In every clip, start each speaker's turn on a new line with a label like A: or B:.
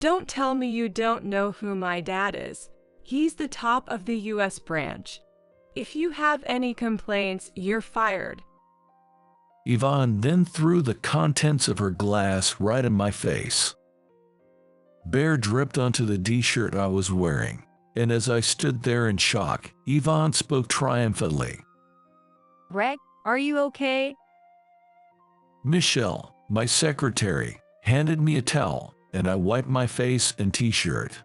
A: Don't tell me you don't know who my dad is. He's the top of the US branch. If you have any complaints, you're fired.
B: Yvonne then threw the contents of her glass right in my face. Beer dripped onto the t-shirt I was wearing, and as I stood there in shock, Yvonne spoke triumphantly.
C: Greg, are you okay?
B: Michelle, my secretary, handed me a towel, and I wiped my face and t-shirt.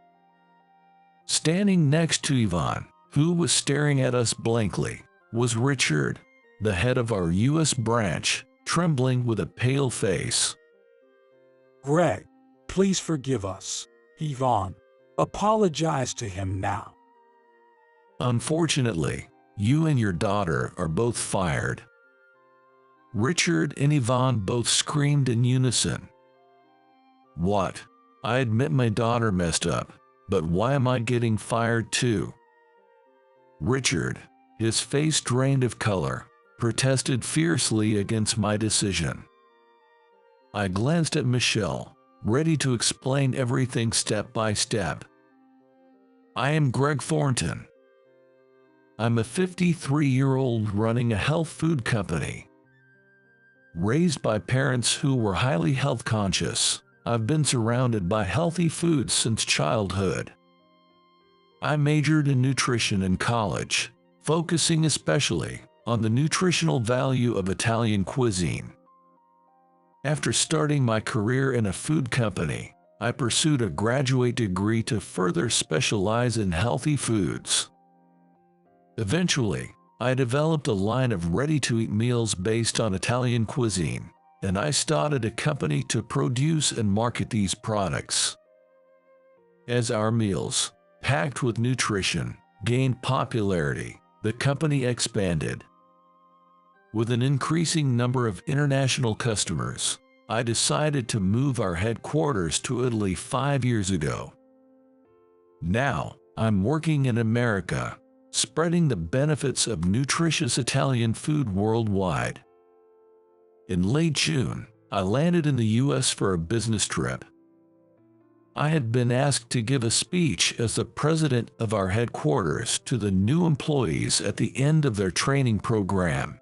B: Standing next to Yvonne, who was staring at us blankly, was Richard, the head of our U.S. branch, trembling with a pale face.
D: Greg, please forgive us. Yvonne, apologize to him now.
B: Unfortunately, you and your daughter are both fired. Richard and Yvonne both screamed in unison. What? I admit my daughter messed up, but why am I getting fired too? Richard, his face drained of color, protested fiercely against my decision. I glanced at Michelle, ready to explain everything step by step. I am Greg Thornton. I'm a 53-year-old running a health food company. Raised by parents who were highly health conscious, I've been surrounded by healthy foods since childhood. I majored in nutrition in college, focusing especially on the nutritional value of Italian cuisine. After starting my career in a food company, I pursued a graduate degree to further specialize in healthy foods. Eventually, I developed a line of ready-to-eat meals based on Italian cuisine, and I started a company to produce and market these products. As our meals, packed with nutrition, gained popularity, the company expanded. With an increasing number of international customers, I decided to move our headquarters to Italy 5 years ago. Now, I'm working in America, spreading the benefits of nutritious Italian food worldwide. In late June, I landed in the U.S. for a business trip. I had been asked to give a speech as the president of our headquarters to the new employees at the end of their training program.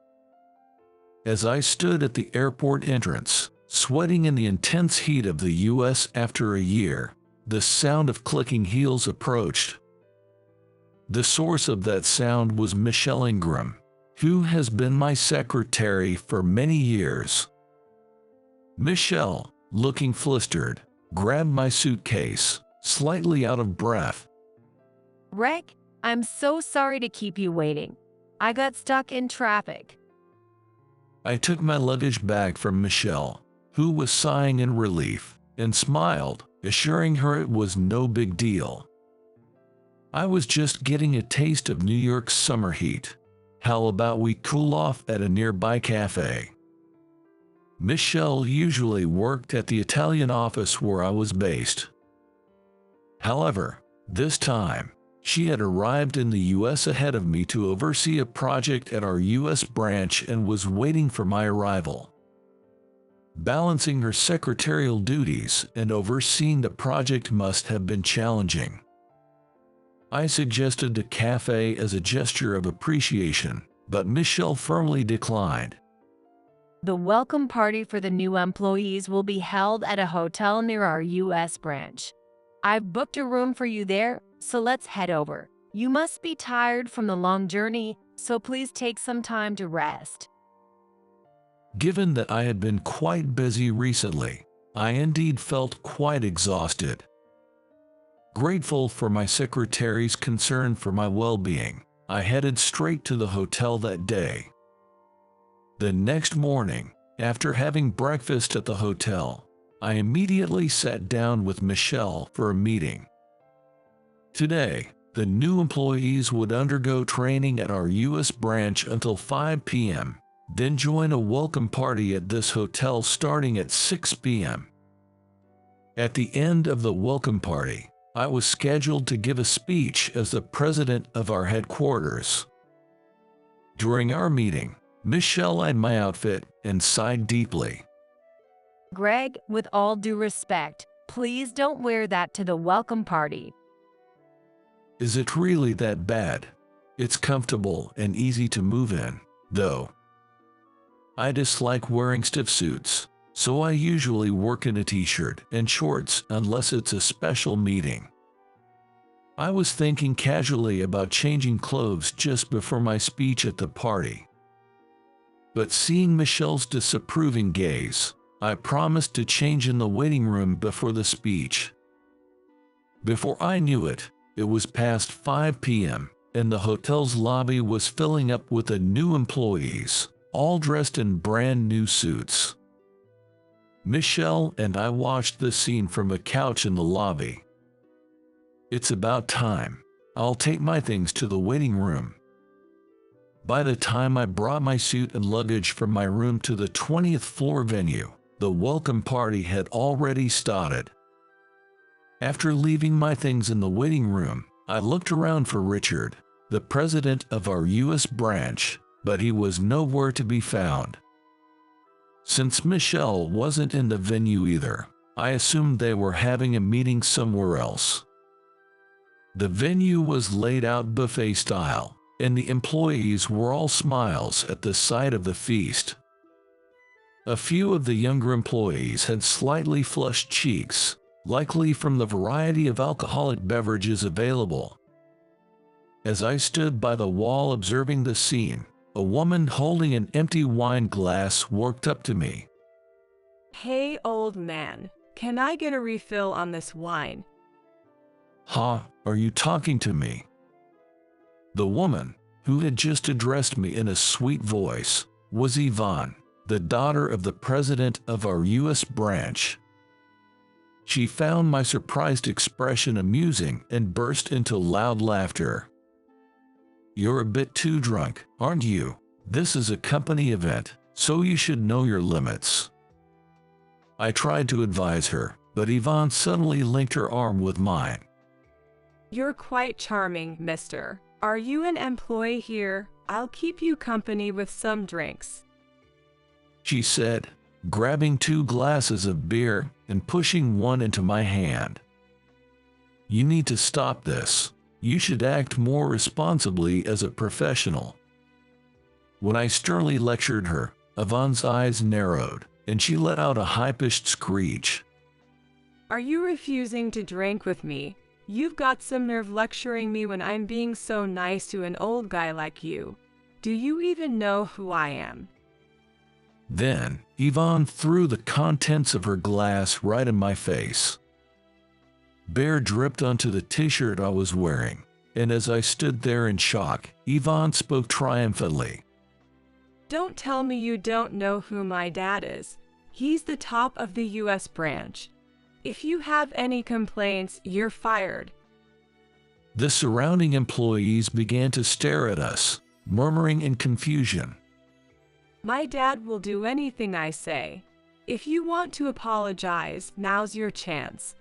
B: As I stood at the airport entrance, sweating in the intense heat of the U.S. after a year, the sound of clicking heels approached. The source of that sound was Michelle Ingram, who has been my secretary for many years. Michelle, looking flustered, grabbed my suitcase, slightly out of breath.
C: Greg, I'm so sorry to keep you waiting. I got stuck in traffic.
B: I took my luggage bag from Michelle, who was sighing in relief, and smiled, assuring her it was no big deal. I was just getting a taste of New York's summer heat. How about we cool off at a nearby cafe? Michelle usually worked at the Italian office where I was based. However, this time, she had arrived in the U.S. ahead of me to oversee a project at our U.S. branch and was waiting for my arrival. Balancing her secretarial duties and overseeing the project must have been challenging. I suggested a cafe as a gesture of appreciation, but Michelle firmly declined.
C: The welcome party for the new employees will be held at a hotel near our U.S. branch. I've booked a room for you there, so let's head over. You must be tired from the long journey, so please take some time to rest.
B: Given that I had been quite busy recently, I indeed felt quite exhausted. Grateful for my secretary's concern for my well-being, I headed straight to the hotel that day. The next morning, after having breakfast at the hotel, I immediately sat down with Michelle for a meeting. Today, the new employees would undergo training at our U.S. branch until 5 p.m., then join a welcome party at this hotel starting at 6 p.m. At the end of the welcome party, I was scheduled to give a speech as the president of our headquarters. During our meeting, Michelle eyed my outfit and sighed deeply.
C: Greg, with all due respect, Please don't wear that to the welcome party.
B: Is it really that bad? It's comfortable and easy to move in, though. I dislike wearing stiff suits, so I usually work in a t-shirt and shorts unless it's a special meeting. I was thinking casually about changing clothes just before my speech at the party. But seeing Michelle's disapproving gaze, I promised to change in the waiting room before the speech. Before I knew it, it was past 5 p.m., and the hotel's lobby was filling up with the new employees, all dressed in brand new suits. Michelle and I watched the scene from a couch in the lobby. It's about time. I'll take my things to the waiting room. By the time I brought my suit and luggage from my room to the 20th floor venue, the welcome party had already started. After leaving my things in the waiting room, I looked around for Richard, the president of our U.S. branch, but he was nowhere to be found. Since Michelle wasn't in the venue either, I assumed they were having a meeting somewhere else. The venue was laid out buffet style, and the employees were all smiles at the sight of the feast. A few of the younger employees had slightly flushed cheeks, likely from the variety of alcoholic beverages available. As I stood by the wall observing the scene, a woman holding an empty wine glass walked up to me.
A: Hey, old man, can I get a refill on this wine?
B: Huh, are you talking to me? The woman, who had just addressed me in a sweet voice, was Yvonne, the daughter of the president of our U.S. branch. She found my surprised expression amusing and burst into loud laughter. You're a bit too drunk, aren't you? This is a company event, so you should know your limits. I tried to advise her, but Yvonne suddenly linked her arm with mine.
A: You're quite charming, mister. Are you an employee here? I'll keep you company with some drinks,
B: she said, grabbing 2 glasses of beer and pushing one into my hand. You need to stop this. You should act more responsibly as a professional. When I sternly lectured her, Yvonne's eyes narrowed, and she let out a high-pitched screech.
A: Are you refusing to drink with me? You've got some nerve lecturing me when I'm being so nice to an old guy like you. Do you even know who I am?
B: Then, Yvonne threw the contents of her glass right in my face. Beer dripped onto the t-shirt I was wearing, and as I stood there in shock, Yvonne spoke triumphantly.
A: Don't tell me you don't know who my dad is. He's the top of the U.S. branch. If you have any complaints, you're fired.
B: The surrounding employees began to stare at us, murmuring in confusion.
A: My dad will do anything I say. If you want to apologize, now's your chance.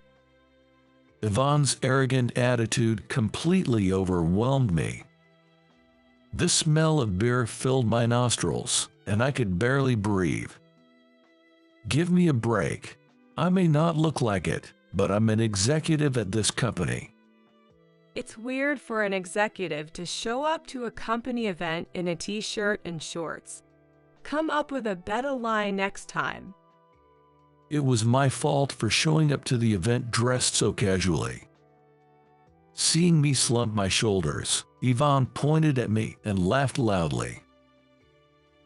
B: Yvonne's arrogant attitude completely overwhelmed me. The smell of beer filled my nostrils, and I could barely breathe. Give me a break. I may not look like it, but I'm an executive at this company.
A: It's weird for an executive to show up to a company event in a t-shirt and shorts. Come up with a better line next time.
B: It was my fault for showing up to the event dressed so casually. Seeing me slump my shoulders, Yvonne pointed at me and laughed loudly.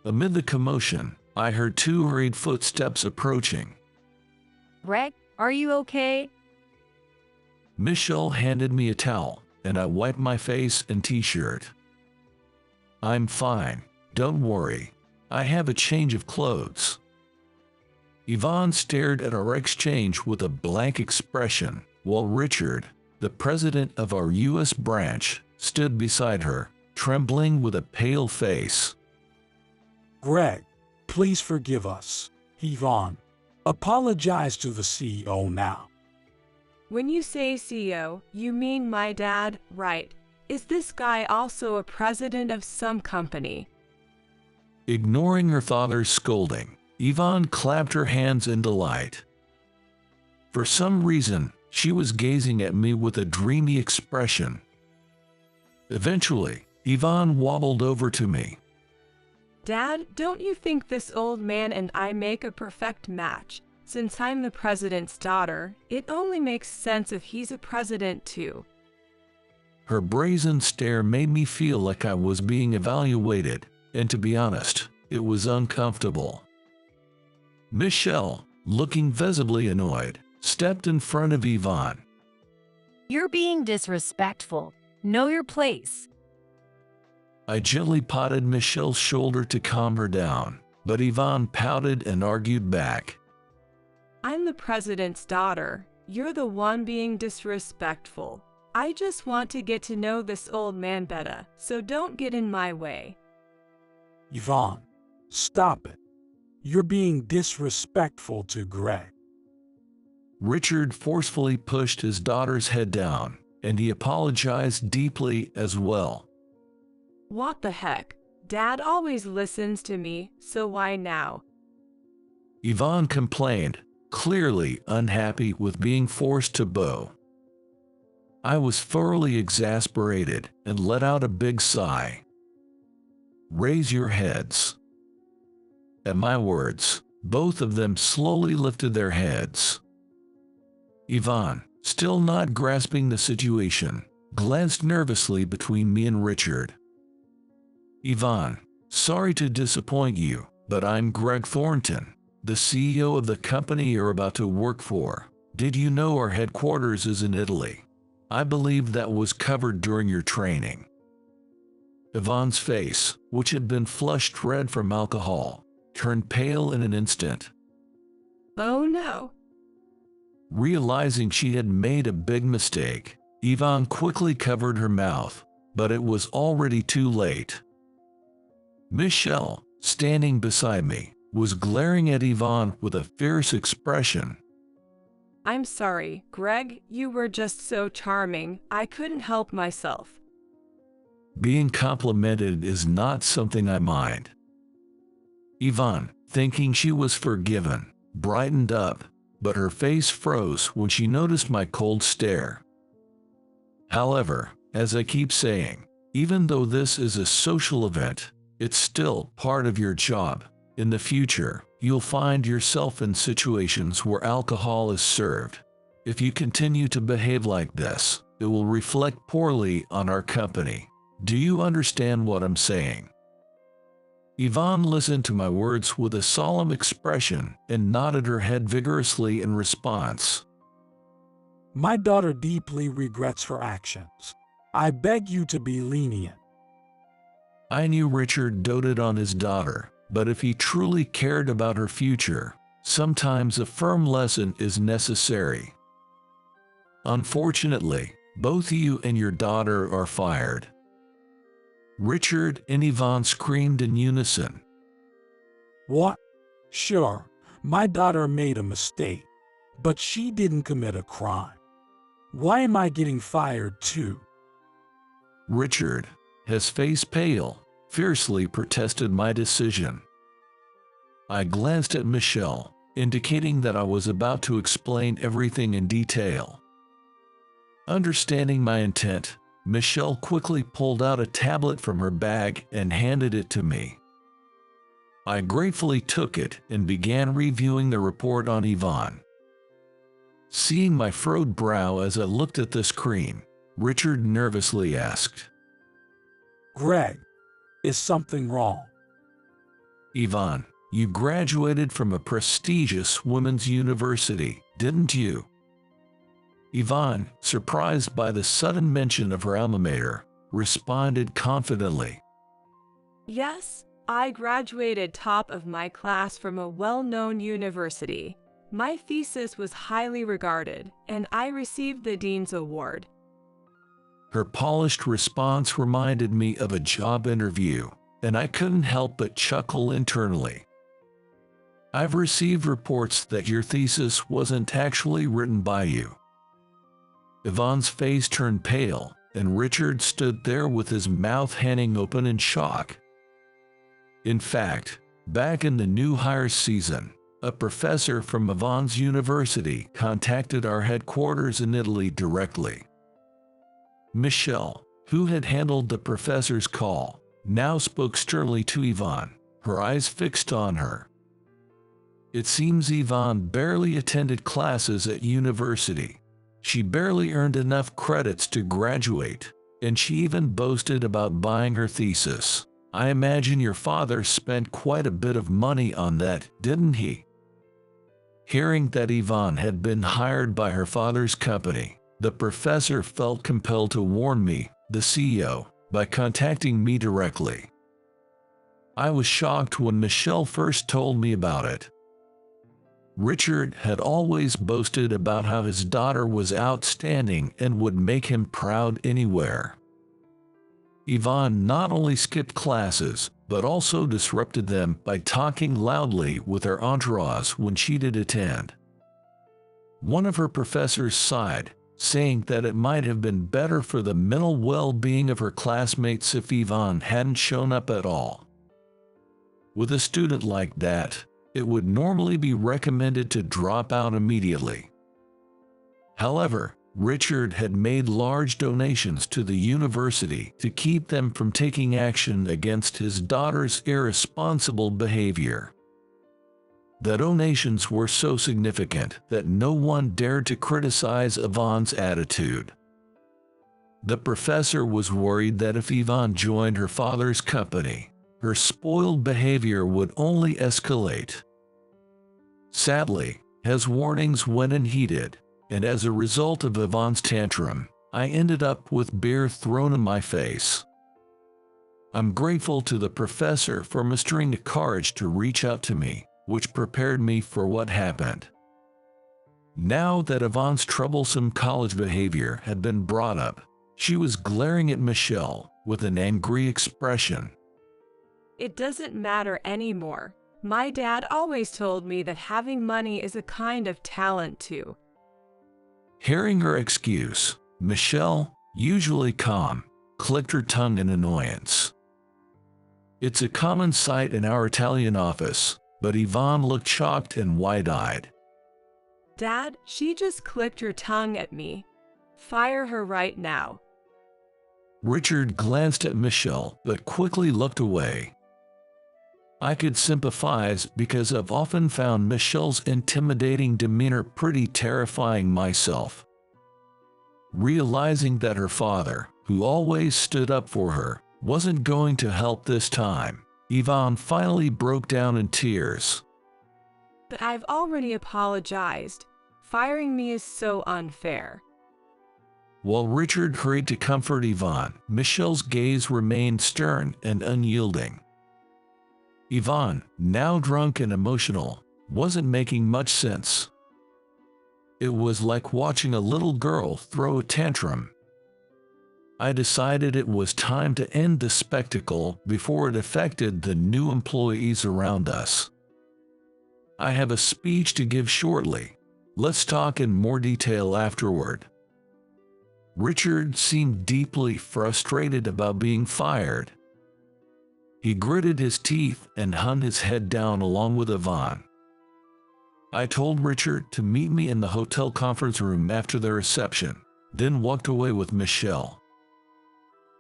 B: Amid the commotion, I heard 2 hurried footsteps approaching.
C: Greg, are you okay?
B: Michelle handed me a towel, and I wiped my face and t-shirt. I'm fine, don't worry. I have a change of clothes. Yvonne stared at our exchange with a blank expression, while Richard, the president of our U.S. branch, stood beside her, trembling with a pale face.
D: Greg, please forgive us. Yvonne, apologize to the CEO now.
A: When you say CEO, you mean my dad, right? Is this guy also a president of some company?
B: Ignoring her father's scolding, Yvonne clapped her hands in delight. For some reason, she was gazing at me with a dreamy expression. Eventually, Yvonne wobbled over to me.
A: Dad, don't you think this old man and I make a perfect match? Since I'm the president's daughter, it only makes sense if he's a president too.
B: Her brazen stare made me feel like I was being evaluated, and to be honest, it was uncomfortable. Michelle, looking visibly annoyed, stepped in front of Yvonne.
C: You're being disrespectful. Know your place.
B: I gently patted Michelle's shoulder to calm her down, but Yvonne pouted and argued back.
A: I'm the president's daughter. You're the one being disrespectful. I just want to get to know this old man better, so don't get in my way.
D: Yvonne, stop it. You're being disrespectful to Greg.
B: Richard forcefully pushed his daughter's head down, and he apologized deeply as well.
A: What the heck? Dad always listens to me, so why now?
B: Yvonne complained, clearly unhappy with being forced to bow. I was thoroughly exasperated and let out a big sigh. Raise your heads. At my words, both of them slowly lifted their heads. Yvonne, still not grasping the situation, glanced nervously between me and Richard. Yvonne, sorry to disappoint you, but I'm Greg Thornton, the CEO of the company you're about to work for. Did you know our headquarters is in Italy? I believe that was covered during your training. Yvonne's face, which had been flushed red from alcohol, turned pale in an instant.
A: Oh no.
B: Realizing she had made a big mistake, Yvonne quickly covered her mouth, but it was already too late. Michelle, standing beside me, was glaring at Yvonne with a fierce expression.
A: I'm sorry, Greg, you were just so charming, I couldn't help myself.
B: Being complimented is not something I mind. Yvonne, thinking she was forgiven, brightened up, but her face froze when she noticed my cold stare. However, as I keep saying, even though this is a social event, it's still part of your job. In the future, you'll find yourself in situations where alcohol is served. If you continue to behave like this, it will reflect poorly on our company. Do you understand what I'm saying? Yvonne listened to my words with a solemn expression and nodded her head vigorously in response.
D: My daughter deeply regrets her actions. I beg you to be lenient.
B: I knew Richard doted on his daughter, but if he truly cared about her future, sometimes a firm lesson is necessary. Unfortunately, both you and your daughter are fired. Richard and Yvonne screamed in unison.
D: What? Sure, my daughter made a mistake, but she didn't commit a crime. Why am I getting fired too?
B: Richard, his face pale, fiercely protested my decision. I glanced at Michelle, indicating that I was about to explain everything in detail. Understanding my intent, Michelle quickly pulled out a tablet from her bag and handed it to me. I gratefully took it and began reviewing the report on Yvonne. Seeing my furrowed brow as I looked at the screen, Richard nervously asked,
D: Greg, is something wrong?
B: Yvonne, you graduated from a prestigious women's university, didn't you? Yvonne, surprised by the sudden mention of her alma mater, responded confidently.
A: Yes, I graduated top of my class from a well-known university. My thesis was highly regarded, and I received the Dean's Award.
B: Her polished response reminded me of a job interview, and I couldn't help but chuckle internally. I've received reports that your thesis wasn't actually written by you. Yvonne's face turned pale, and Richard stood there with his mouth hanging open in shock. In fact, back in the new hire season, a professor from Yvonne's university contacted our headquarters in Italy directly. Michelle, who had handled the professor's call, now spoke sternly to Yvonne, her eyes fixed on her. It seems Yvonne barely attended classes at university. She barely earned enough credits to graduate, and she even boasted about buying her thesis. I imagine your father spent quite a bit of money on that, didn't he? Hearing that Yvonne had been hired by her father's company, the professor felt compelled to warn me, the CEO, by contacting me directly. I was shocked when Michelle first told me about it. Richard had always boasted about how his daughter was outstanding and would make him proud anywhere. Yvonne not only skipped classes, but also disrupted them by talking loudly with her entourage when she did attend. One of her professors sighed, saying that it might have been better for the mental well-being of her classmates if Yvonne hadn't shown up at all. With a student like that, it would normally be recommended to drop out immediately. However, Richard had made large donations to the university to keep them from taking action against his daughter's irresponsible behavior. The donations were so significant that no one dared to criticize Yvonne's attitude. The professor was worried that if Yvonne joined her father's company, her spoiled behavior would only escalate. Sadly, his warnings went unheeded, and as a result of Yvonne's tantrum, I ended up with beer thrown in my face. I'm grateful to the professor for mustering the courage to reach out to me, which prepared me for what happened. Now that Yvonne's troublesome college behavior had been brought up, she was glaring at Michelle with an angry expression.
A: It doesn't matter anymore. My dad always told me that having money is a kind of talent too.
B: Hearing her excuse, Michelle, usually calm, clicked her tongue in annoyance. It's a common sight in our Italian office, but Yvonne looked shocked and wide-eyed.
A: Dad, she just clicked her tongue at me. Fire her right now.
B: Richard glanced at Michelle but quickly looked away. I could sympathize because I've often found Michelle's intimidating demeanor pretty terrifying myself. Realizing that her father, who always stood up for her, wasn't going to help this time, Yvonne finally broke down in tears.
A: But I've already apologized. Firing me is so unfair.
B: While Richard hurried to comfort Yvonne, Michelle's gaze remained stern and unyielding. Yvonne, now drunk and emotional, wasn't making much sense. It was like watching a little girl throw a tantrum. I decided it was time to end the spectacle before it affected the new employees around us. I have a speech to give shortly. Let's talk in more detail afterward. Richard seemed deeply frustrated about being fired. He gritted his teeth and hung his head down along with Yvonne. I told Richard to meet me in the hotel conference room after the reception, then walked away with Michelle.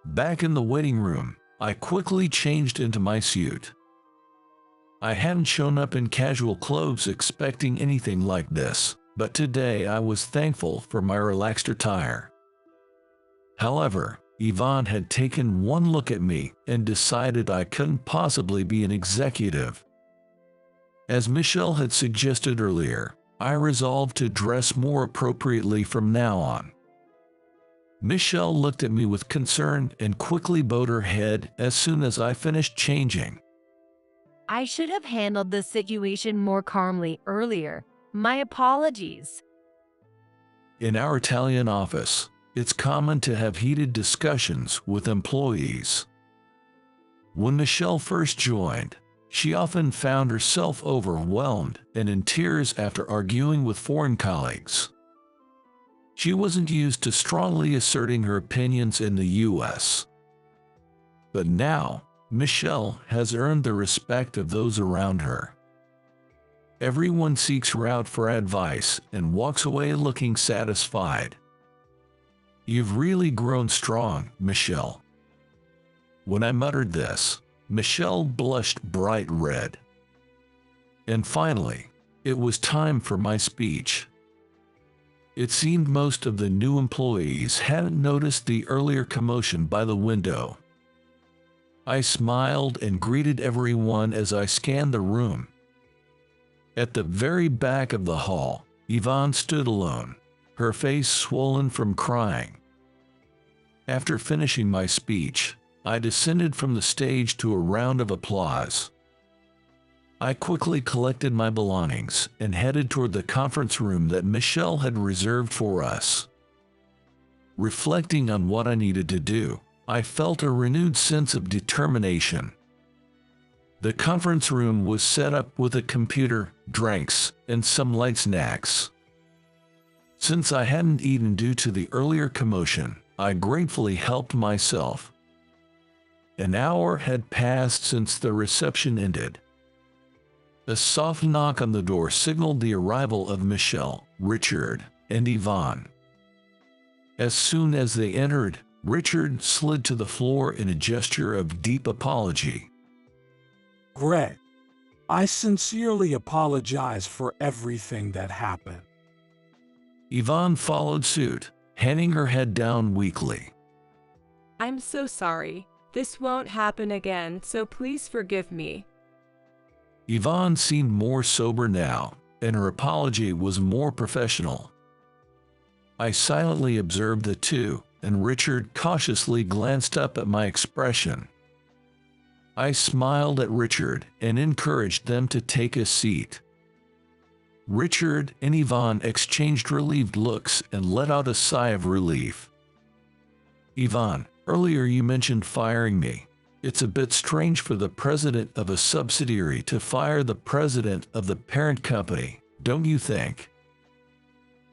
B: Back in the waiting room, I quickly changed into my suit. I hadn't shown up in casual clothes expecting anything like this, but today I was thankful for my relaxed attire. However, Yvonne had taken one look at me and decided I couldn't possibly be an executive. As Michelle had suggested earlier, I resolved to dress more appropriately from now on. Michelle looked at me with concern and quickly bowed her head as soon as I finished changing.
C: I should have handled the situation more calmly earlier. My apologies.
B: In our Italian office, it's common to have heated discussions with employees. When Michelle first joined, she often found herself overwhelmed and in tears after arguing with foreign colleagues. She wasn't used to strongly asserting her opinions in the US. But now, Michelle has earned the respect of those around her. Everyone seeks her out for advice and walks away looking satisfied. You've really grown strong, Michelle. When I muttered this, Michelle blushed bright red. And finally, it was time for my speech. It seemed most of the new employees hadn't noticed the earlier commotion by the window. I smiled and greeted everyone as I scanned the room. At the very back of the hall, Yvonne stood alone, her face swollen from crying. After finishing my speech, I descended from the stage to a round of applause. I quickly collected my belongings and headed toward the conference room that Michelle had reserved for us. Reflecting on what I needed to do, I felt a renewed sense of determination. The conference room was set up with a computer, drinks, and some light snacks. Since I hadn't eaten due to the earlier commotion, I gratefully helped myself. An hour had passed since the reception ended. A soft knock on the door signaled the arrival of Michelle, Richard, and Yvonne. As soon as they entered, Richard slid to the floor in a gesture of deep apology.
D: Greg, I sincerely apologize for everything that happened.
B: Yvonne followed suit, hanging her head down weakly.
A: I'm so sorry. This won't happen again, so please forgive me.
B: Yvonne seemed more sober now, and her apology was more professional. I silently observed the two, and Richard cautiously glanced up at my expression. I smiled at Richard and encouraged them to take a seat. Richard and Yvonne exchanged relieved looks and let out a sigh of relief. Yvonne, earlier you mentioned firing me. It's a bit strange for the president of a subsidiary to fire the president of the parent company, don't you think?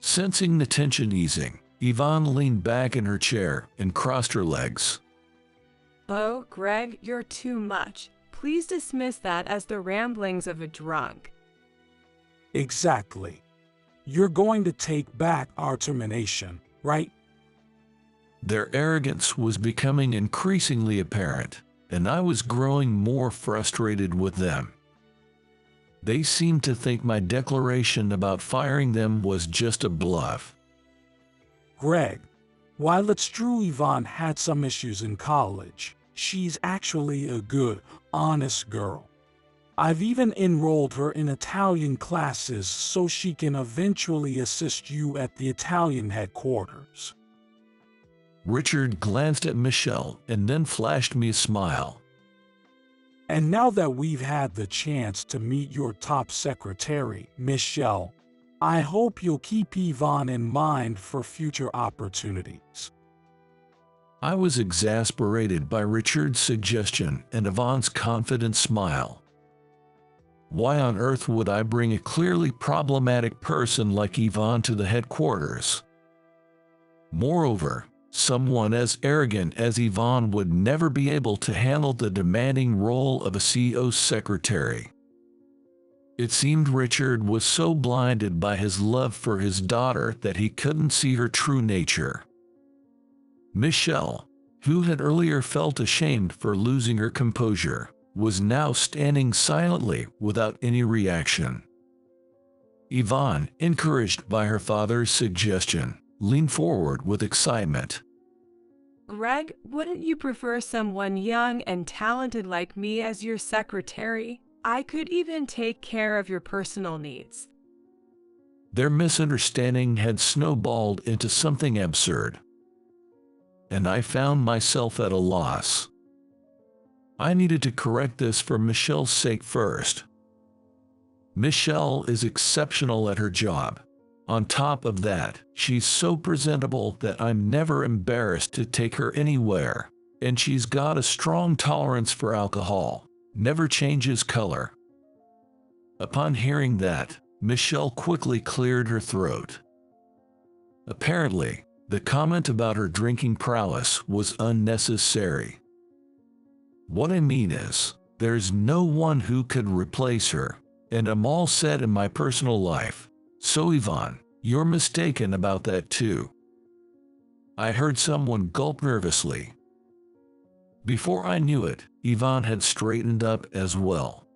B: Sensing the tension easing, Yvonne leaned back in her chair and crossed her legs.
A: Oh, Greg, you're too much. Please dismiss that as the ramblings of a drunk.
D: Exactly. You're going to take back our termination, right?
B: Their arrogance was becoming increasingly apparent, and I was growing more frustrated with them. They seemed to think my declaration about firing them was just a bluff.
D: Greg, while it's true Yvonne had some issues in college, she's actually a good, honest girl. I've even enrolled her in Italian classes so she can eventually assist you at the Italian headquarters.
B: Richard glanced at Michelle and then flashed me a smile.
D: And now that we've had the chance to meet your top secretary, Michelle, I hope you'll keep Yvonne in mind for future opportunities.
B: I was exasperated by Richard's suggestion and Yvonne's confident smile. Why on earth would I bring a clearly problematic person like Yvonne to the headquarters? Moreover, someone as arrogant as Yvonne would never be able to handle the demanding role of a CEO's secretary. It seemed Richard was so blinded by his love for his daughter that he couldn't see her true nature. Michelle, who had earlier felt ashamed for losing her composure, was now standing silently without any reaction. Yvonne, encouraged by her father's suggestion, leaned forward with excitement.
A: Greg, wouldn't you prefer someone young and talented like me as your secretary? I could even take care of your personal needs.
B: Their misunderstanding had snowballed into something absurd, and I found myself at a loss. I needed to correct this for Michelle's sake first. Michelle is exceptional at her job. On top of that, she's so presentable that I'm never embarrassed to take her anywhere, and she's got a strong tolerance for alcohol, never changes color. Upon hearing that, Michelle quickly cleared her throat. Apparently, the comment about her drinking prowess was unnecessary. What I mean is, there's no one who could replace her. and I'm all set in my personal life. So Yvonne, you're mistaken about that too. I heard someone gulp nervously. Before I knew it, Yvonne had straightened up as well.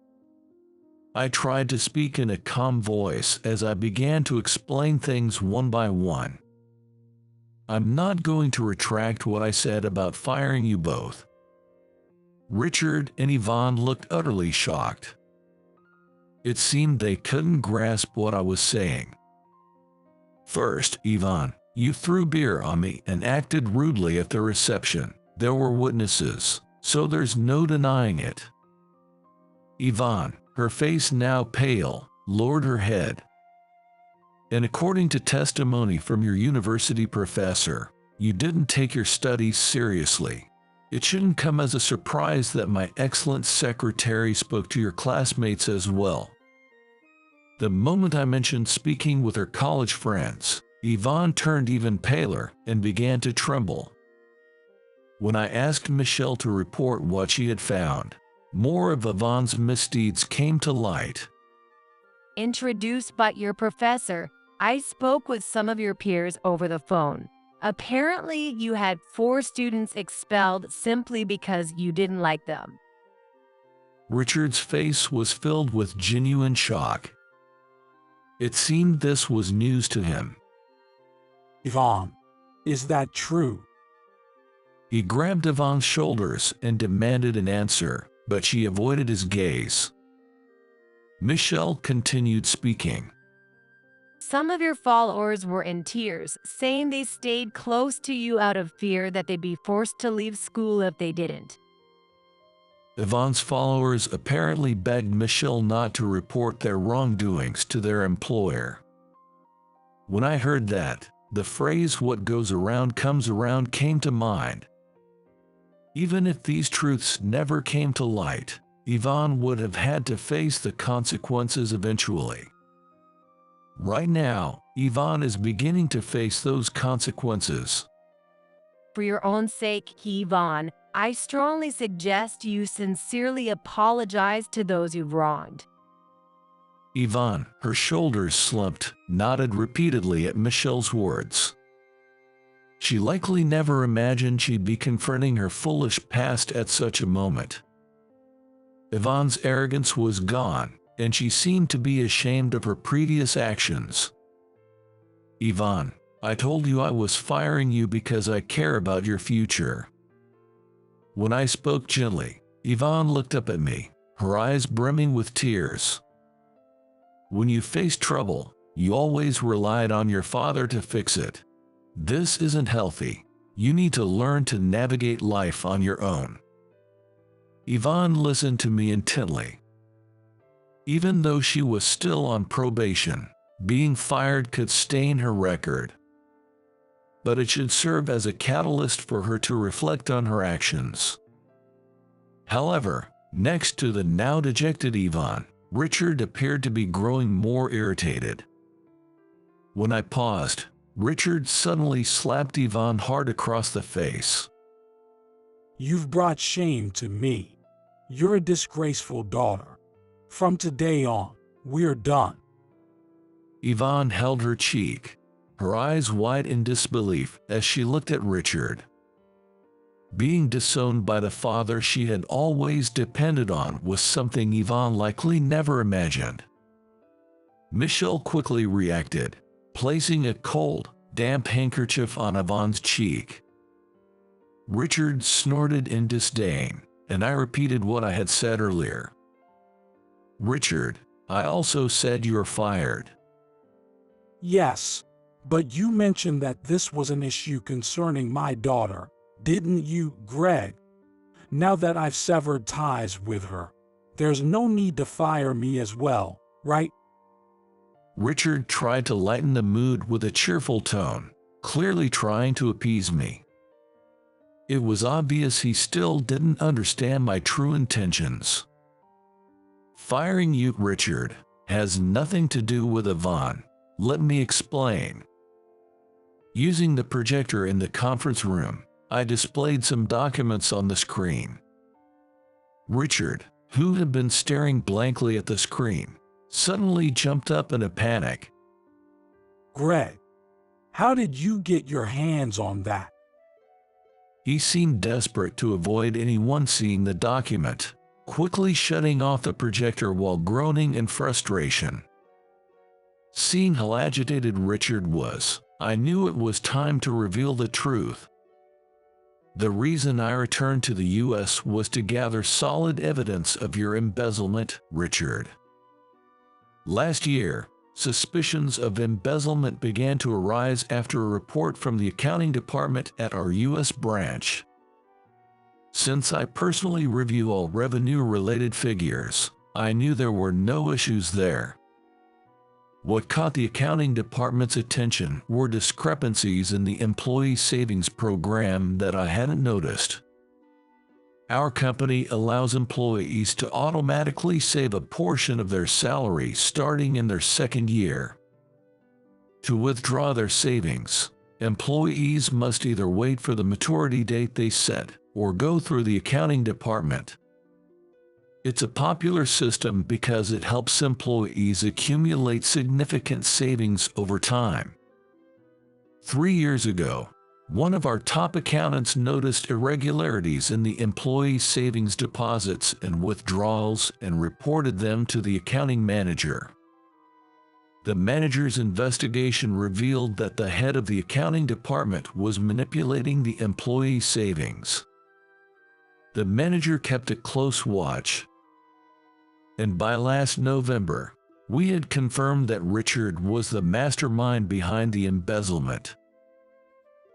B: I tried to speak in a calm voice as I began to explain things one by one. I'm not going to retract what I said about firing you both. Richard and Yvonne looked utterly shocked. It seemed they couldn't grasp what I was saying. First, Yvonne, you threw beer on me and acted rudely at the reception. There were witnesses, so there's no denying it. Yvonne, her face now pale, lowered her head. And according to testimony from your university professor, you didn't take your studies seriously. It shouldn't come as a surprise that my excellent secretary spoke to your classmates as well. The moment I mentioned speaking with her college friends, Yvonne turned even paler and began to tremble. When I asked Michelle to report what she had found, more of Yvonne's misdeeds came to light.
C: Introduced by your professor, I spoke with some of your peers over the phone. Apparently, you had 4 students expelled simply because you didn't like them.
B: Richard's face was filled with genuine shock. It seemed this was news to him.
D: Yvonne, is that true?
B: He grabbed Yvonne's shoulders and demanded an answer, but she avoided his gaze. Michelle continued speaking.
C: Some of your followers were in tears, saying they stayed close to you out of fear that they'd be forced to leave school if they didn't.
B: Yvonne's followers apparently begged Michelle not to report their wrongdoings to their employer. When I heard that, the phrase "what goes around comes around" came to mind. Even if these truths never came to light, Yvonne would have had to face the consequences eventually. Right now, Yvonne is beginning to face those consequences.
C: For your own sake, Yvonne, I strongly suggest you sincerely apologize to those you've wronged.
B: Yvonne, her shoulders slumped, nodded repeatedly at Michelle's words. She likely never imagined she'd be confronting her foolish past at such a moment. Yvonne's arrogance was gone, and she seemed to be ashamed of her previous actions. Yvonne, I told you I was firing you because I care about your future. When I spoke gently, Yvonne looked up at me, her eyes brimming with tears. When you faced trouble, you always relied on your father to fix it. This isn't healthy. You need to learn to navigate life on your own. Yvonne listened to me intently. Even though she was still on probation, being fired could stain her record. But it should serve as a catalyst for her to reflect on her actions. However, next to the now dejected Yvonne, Richard appeared to be growing more irritated. When I paused, Richard suddenly slapped Yvonne hard across the face.
D: You've brought shame to me. You're a disgraceful daughter. From today on, we're done.
B: Yvonne held her cheek, her eyes wide in disbelief as she looked at Richard. Being disowned by the father she had always depended on was something Yvonne likely never imagined. Michelle quickly reacted, placing a cold, damp handkerchief on Yvonne's cheek. Richard snorted in disdain, and I repeated what I had said earlier. Richard, I also said you're fired.
D: Yes, but you mentioned that this was an issue concerning my daughter, didn't you, Greg? Now that I've severed ties with her, there's no need to fire me as well, right?
B: Richard tried to lighten the mood with a cheerful tone, clearly trying to appease me. It was obvious he still didn't understand my true intentions. Firing you, Richard, has nothing to do with Yvonne. Let me explain. Using the projector in the conference room, I displayed some documents on the screen. Richard, who had been staring blankly at the screen, suddenly jumped up in a panic.
D: Greg, how did you get your hands on that?
B: He seemed desperate to avoid anyone seeing the document, quickly shutting off the projector while groaning in frustration. Seeing how agitated Richard was, I knew it was time to reveal the truth. The reason I returned to the U.S. was to gather solid evidence of your embezzlement, Richard. Last year, suspicions of embezzlement began to arise after a report from the accounting department at our U.S. branch. Since I personally review all revenue-related figures, I knew there were no issues there. What caught the accounting department's attention were discrepancies in the employee savings program that I hadn't noticed. Our company allows employees to automatically save a portion of their salary starting in their second year. To withdraw their savings, employees must either wait for the maturity date they set or go through the accounting department. It's a popular system because it helps employees accumulate significant savings over time. 3 years ago, one of our top accountants noticed irregularities in the employee savings deposits and withdrawals and reported them to the accounting manager. The manager's investigation revealed that the head of the accounting department was manipulating the employee savings. The manager kept a close watch, and by last November, we had confirmed that Richard was the mastermind behind the embezzlement.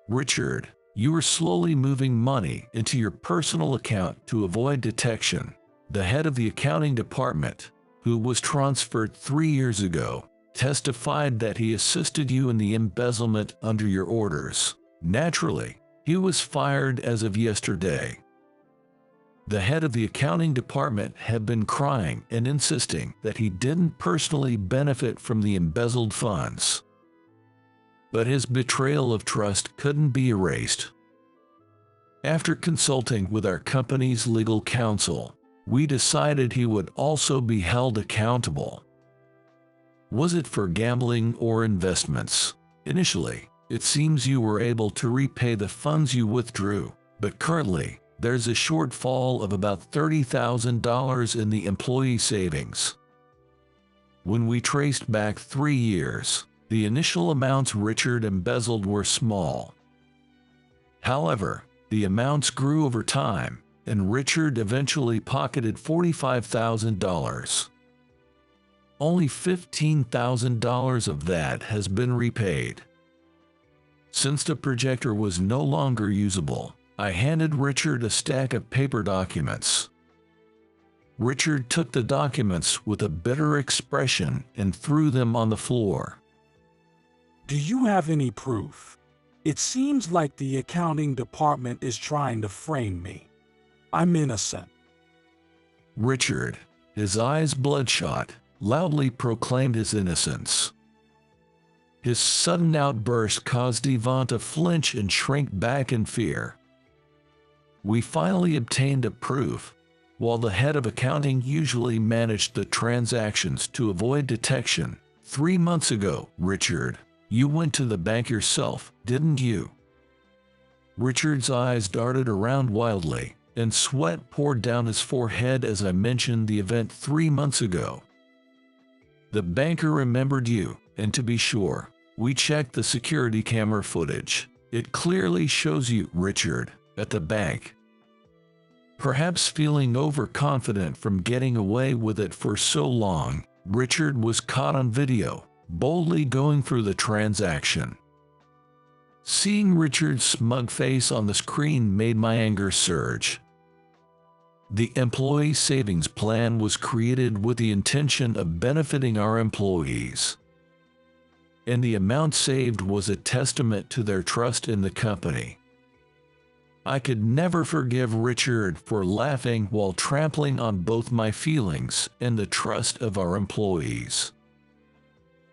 B: Richard, you were slowly moving money into your personal account to avoid detection. The head of the accounting department, who was transferred 3 years ago, testified that he assisted you in the embezzlement under your orders. Naturally, he was fired as of yesterday. The head of the accounting department had been crying and insisting that he didn't personally benefit from the embezzled funds. But his betrayal of trust couldn't be erased. After consulting with our company's legal counsel, we decided he would also be held accountable. Was it for gambling or investments? Initially, it seems you were able to repay the funds you withdrew, but currently, there's a shortfall of about $30,000 in the employee savings. When we traced back 3 years, the initial amounts Richard embezzled were small. However, the amounts grew over time, and Richard eventually pocketed $45,000. Only $15,000 of that has been repaid. Since the projector was no longer usable, I handed Richard a stack of paper documents. Richard took the documents with a bitter expression and threw them on the floor.
D: Do you have any proof? It seems like the accounting department is trying to frame me. I'm innocent.
B: Richard, his eyes bloodshot, loudly proclaimed his innocence. His sudden outburst caused Yvonne to flinch and shrink back in fear. We finally obtained a proof. While the head of accounting usually managed the transactions to avoid detection, 3 months ago, Richard, you went to the bank yourself, didn't you? Richard's eyes darted around wildly, and sweat poured down his forehead as I mentioned the event 3 months ago. The banker remembered you, and to be sure, we checked the security camera footage. It clearly shows you, Richard, at the bank. Perhaps feeling overconfident from getting away with it for so long, Richard was caught on video, boldly going through the transaction. Seeing Richard's smug face on the screen made my anger surge. The employee savings plan was created with the intention of benefiting our employees, and the amount saved was a testament to their trust in the company. I could never forgive Richard for laughing while trampling on both my feelings and the trust of our employees.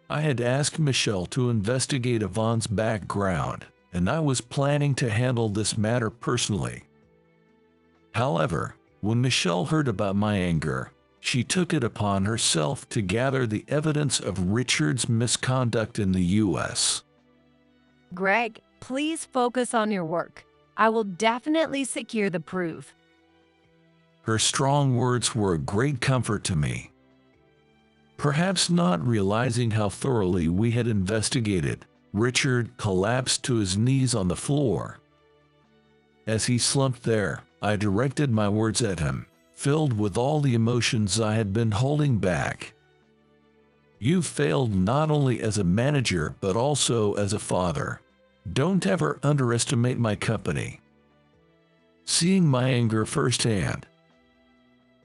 B: I had asked Michelle to investigate Yvonne's background, and I was planning to handle this matter personally. However, when Michelle heard about my anger, she took it upon herself to gather the evidence of Richard's misconduct in the U.S.
C: Greg, please focus on your work. I will definitely secure the proof.
B: Her strong words were a great comfort to me. Perhaps not realizing how thoroughly we had investigated, Richard collapsed to his knees on the floor. As he slumped there, I directed my words at him, filled with all the emotions I had been holding back. "You've failed not only as a manager but also as a father. Don't ever underestimate my company." Seeing my anger firsthand,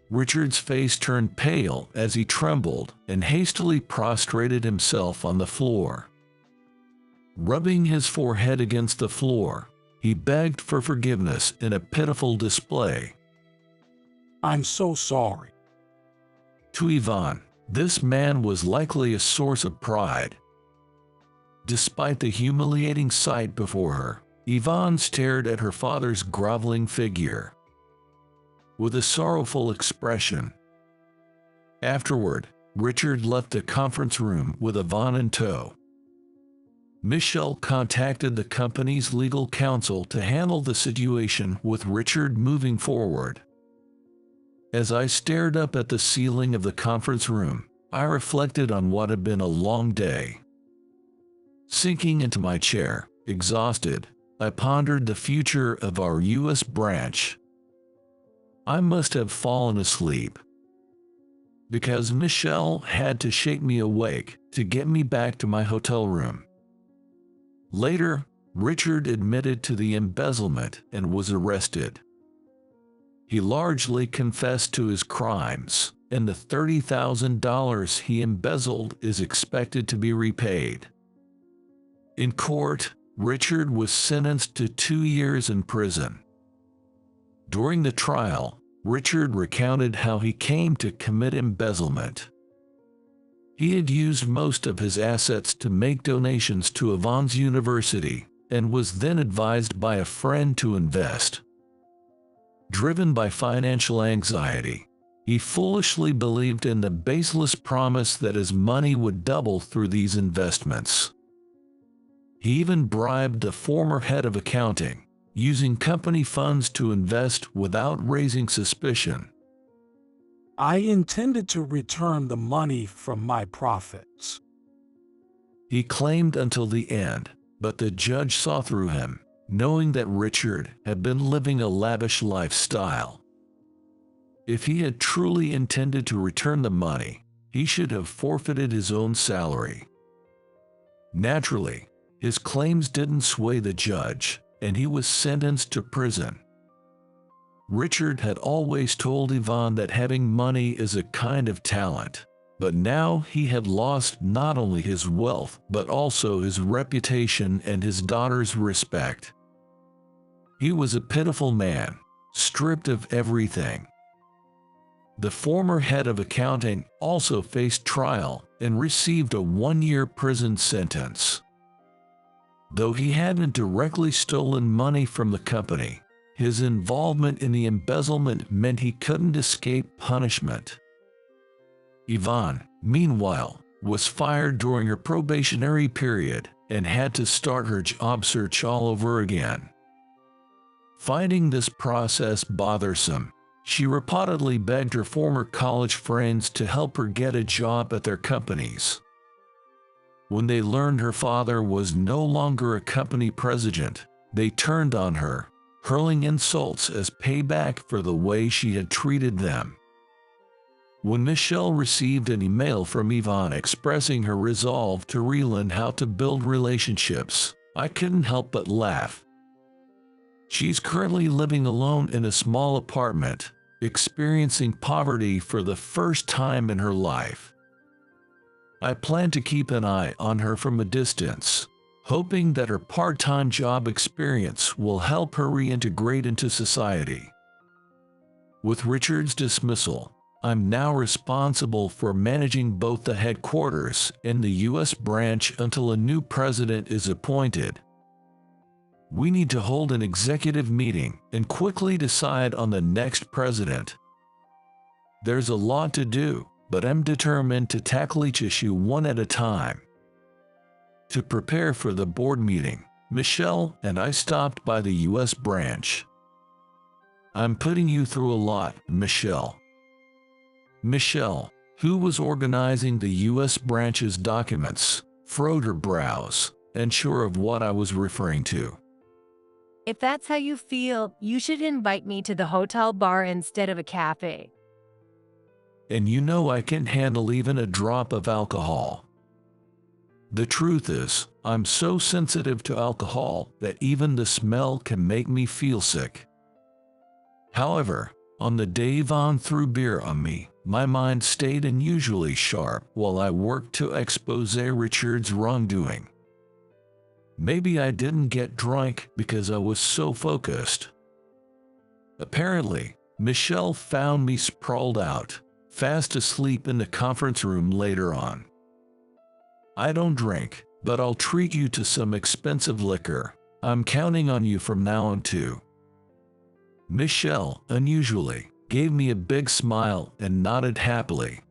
B: Richard's face turned pale as he trembled and hastily prostrated himself on the floor. Rubbing his forehead against the floor, he begged for forgiveness in a pitiful display.
D: "I'm so sorry."
B: To Yvonne, this man was likely a source of pride. Despite the humiliating sight before her, Yvonne stared at her father's groveling figure with a sorrowful expression. Afterward, Richard left the conference room with Yvonne in tow. Michelle contacted the company's legal counsel to handle the situation with Richard moving forward. As I stared up at the ceiling of the conference room, I reflected on what had been a long day. Sinking into my chair, exhausted, I pondered the future of our U.S. branch. I must have fallen asleep, because Michelle had to shake me awake to get me back to my hotel room. Later, Richard admitted to the embezzlement and was arrested. He largely confessed to his crimes, and the $30,000 he embezzled is expected to be repaid. In court, Richard was sentenced to 2 years in prison. During the trial, Richard recounted how he came to commit embezzlement. He had used most of his assets to make donations to Yvonne's university and was then advised by a friend to invest. Driven by financial anxiety, he foolishly believed in the baseless promise that his money would double through these investments. He even bribed the former head of accounting, using company funds to invest without raising suspicion.
D: "I intended to return the money from my profits,"
B: he claimed until the end, but the judge saw through him, knowing that Richard had been living a lavish lifestyle. If he had truly intended to return the money, he should have forfeited his own salary. Naturally, his claims didn't sway the judge, and he was sentenced to prison. Richard had always told Yvonne that having money is a kind of talent, but now he had lost not only his wealth but also his reputation and his daughter's respect. He was a pitiful man, stripped of everything. The former head of accounting also faced trial and received a 1-year prison sentence. Though he hadn't directly stolen money from the company, his involvement in the embezzlement meant he couldn't escape punishment. Yvonne, meanwhile, was fired during her probationary period and had to start her job search all over again. Finding this process bothersome, she reportedly begged her former college friends to help her get a job at their companies. When they learned her father was no longer a company president, they turned on her, hurling insults as payback for the way she had treated them. When Michelle received an email from Yvonne expressing her resolve to relearn how to build relationships, I couldn't help but laugh. She's currently living alone in a small apartment, experiencing poverty for the first time in her life. I plan to keep an eye on her from a distance, hoping that her part-time job experience will help her reintegrate into society. With Richard's dismissal, I'm now responsible for managing both the headquarters and the U.S. branch until a new president is appointed. We need to hold an executive meeting and quickly decide on the next president. There's a lot to do, but I'm determined to tackle each issue one at a time. To prepare for the board meeting, Michelle and I stopped by the U.S. branch. I'm putting you through a lot, Michelle. Michelle, who was organizing the U.S. branch's documents, furrowed her brows, unsure of what I was referring to.
C: If that's how you feel, you should invite me to the hotel bar instead of a cafe.
B: And you know I can't handle even a drop of alcohol. The truth is, I'm so sensitive to alcohol that even the smell can make me feel sick. However, on the day Yvonne threw beer on me, my mind stayed unusually sharp while I worked to expose Richard's wrongdoing. Maybe I didn't get drunk because I was so focused. Apparently, Michelle found me sprawled out, fast asleep in the conference room later on. I don't drink, but I'll treat you to some expensive liquor. I'm counting on you from now on too. Michelle, unusually, gave me a big smile and nodded happily.